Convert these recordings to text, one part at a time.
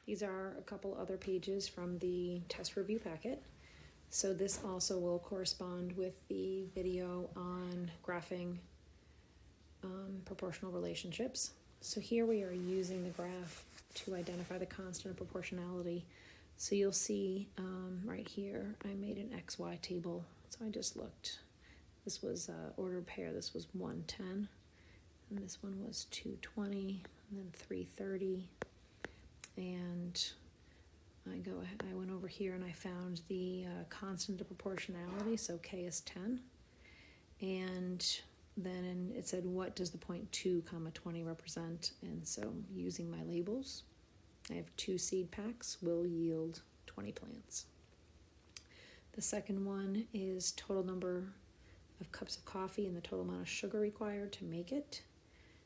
These are a couple other pages from the test review packet. So this also will correspond with the video on graphing proportional relationships. So here we are using the graph to identify the constant of proportionality. So you'll see right here, I made an XY table. So I just looked. This was ordered pair. This was 110, and this one was 220, and then 330. And I went over here and I found the constant of proportionality. So K is 10, and then it said, what does the point 2, 20 represent? And so using my labels, I have 2 seed packs will yield 20 plants. The second one is total number of cups of coffee and the total amount of sugar required to make it.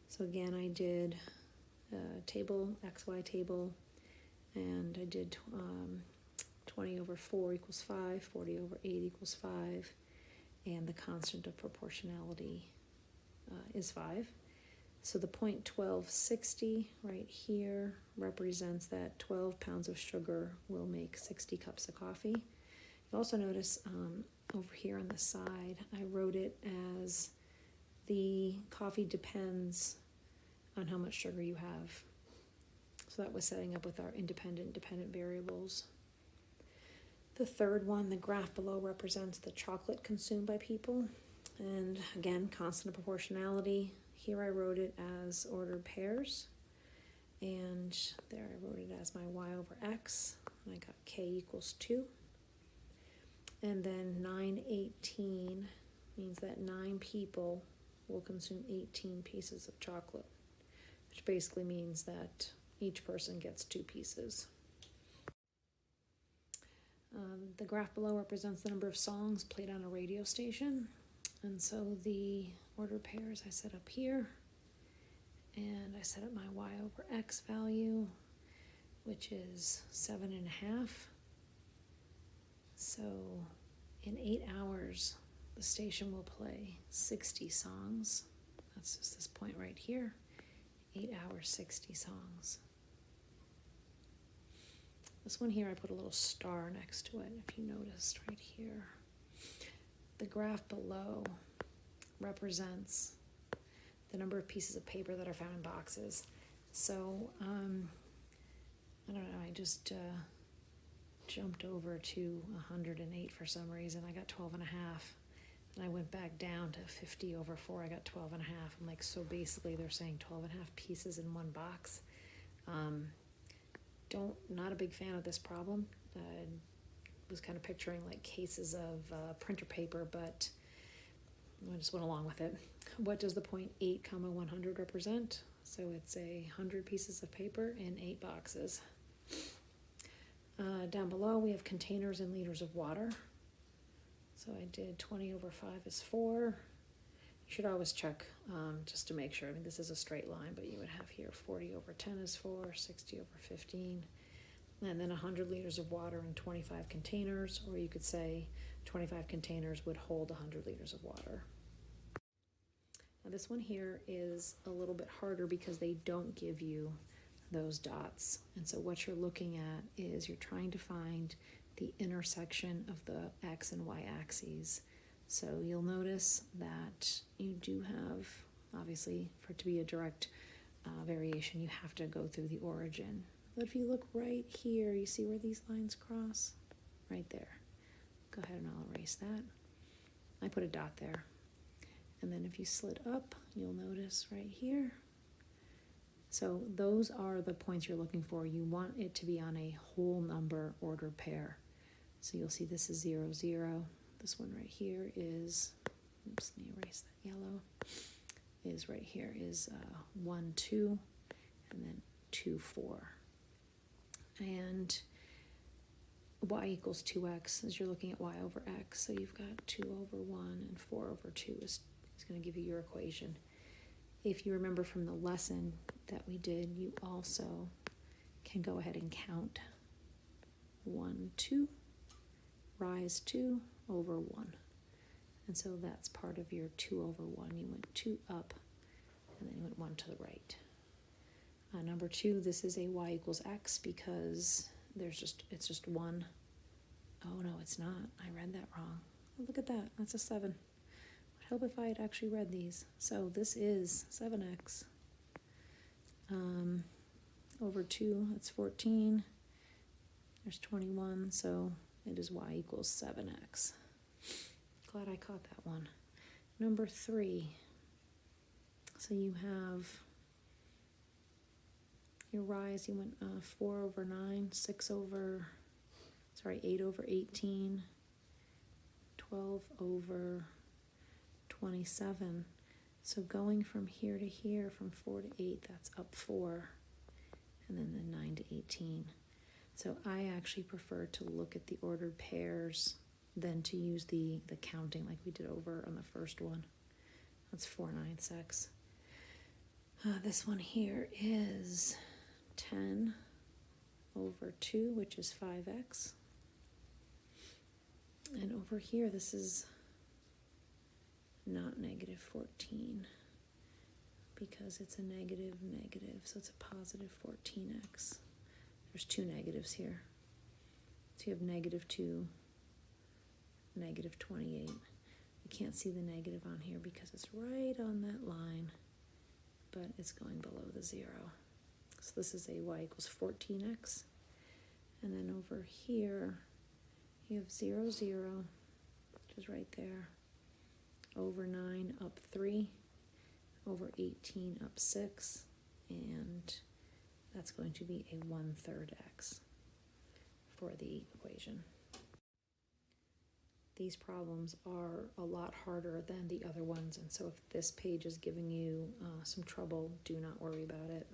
So again, I did a table, XY table, and I did 20 over 4 equals 5, 40 over 8 equals 5, and the constant of proportionality is 5. So the point 1260 right here represents that 12 pounds of sugar will make 60 cups of coffee. You also notice over here on the side, I wrote it as the coffee depends on how much sugar you have. So that was setting up with our independent, dependent variables. The third one, the graph below, represents the chocolate consumed by people. And again, constant of proportionality. Here I wrote it as ordered pairs. And there I wrote it as my y over x. And I got k equals 2. And then 918 means that 9 people will consume 18 pieces of chocolate, which basically means that each person gets 2 pieces. The graph below represents the number of songs played on a radio station. And so the order pairs I set up here, and I set up my y over x value, which is 7.5. So in 8 hours, the station will play 60 songs. That's just this point right here. 8 hours, 60 songs. This one here, I put a little star next to it, if you noticed right here. The graph below represents the number of pieces of paper that are found in boxes. So, I don't know, I just jumped over to 108 for some reason. I got 12.5. And I went back down to 50 over 4. I got 12.5. I'm like, so basically they're saying 12.5 pieces in one box. Not a big fan of this problem. Was kind of picturing like cases of printer paper, but I just went along with it. What does the point 8, 100 represent? So it's 100 pieces of paper in 8 boxes. Down below we have containers and liters of water. So I did 20 over 5 is 4. You should always check just to make sure. I mean, this is a straight line, but you would have here 40 over 10 is 4, 60 over 15. And then 100 liters of water in 25 containers, or you could say 25 containers would hold 100 liters of water. Now this one here is a little bit harder because they don't give you those dots. And so what you're looking at is you're trying to find the intersection of the x and y axes. So you'll notice that you do have, obviously, for it to be a direct variation, you have to go through the origin. But if you look right here, you see where these lines cross? Right there. Go ahead and I'll erase that. I put a dot there. And then if you slit up, you'll notice right here. So those are the points you're looking for. You want it to be on a whole number ordered pair. So you'll see this is 0, 0. This one right here is, oops, let me erase that yellow, is right here is 1, 2, and then 2, 4. And y equals 2x as you're looking at y over x. So you've got 2 over 1 and 4 over 2 is going to give you your equation. If you remember from the lesson that we did, you also can go ahead and count 1, 2, rise 2 over 1. And so that's part of your 2 over 1. You went 2 up, and then you went 1 to the right. Number 2, this is a y equals x because it's just 1. Oh no, it's not. I read that wrong. Oh, look at that. That's a 7. Would help if I had actually read these. So this is 7x. Over 2, that's 14. There's 21, so it is y equals 7x. Glad I caught that one. Number 3. So you have your rise, you went 4 over 9, 8 over 18, 12 over 27. So going from here to here, from 4 to 8, that's up 4, and then the 9 to 18. So I actually prefer to look at the ordered pairs than to use the counting like we did over on the first one. That's 4/9 x. This one here is 10 over 2, which is 5x. And over here, this is not negative 14 because it's a negative, so it's a positive 14x. There's 2 negatives here. So you have negative 2, negative 28. You can't see the negative on here because it's right on that line, but it's going below the 0. So this is a y equals 14x. And then over here, you have 0, 0, which is right there. Over 9, up 3. Over 18, up 6. And that's going to be a 1/3 x for the equation. These problems are a lot harder than the other ones, and so if this page is giving you some trouble, do not worry about it.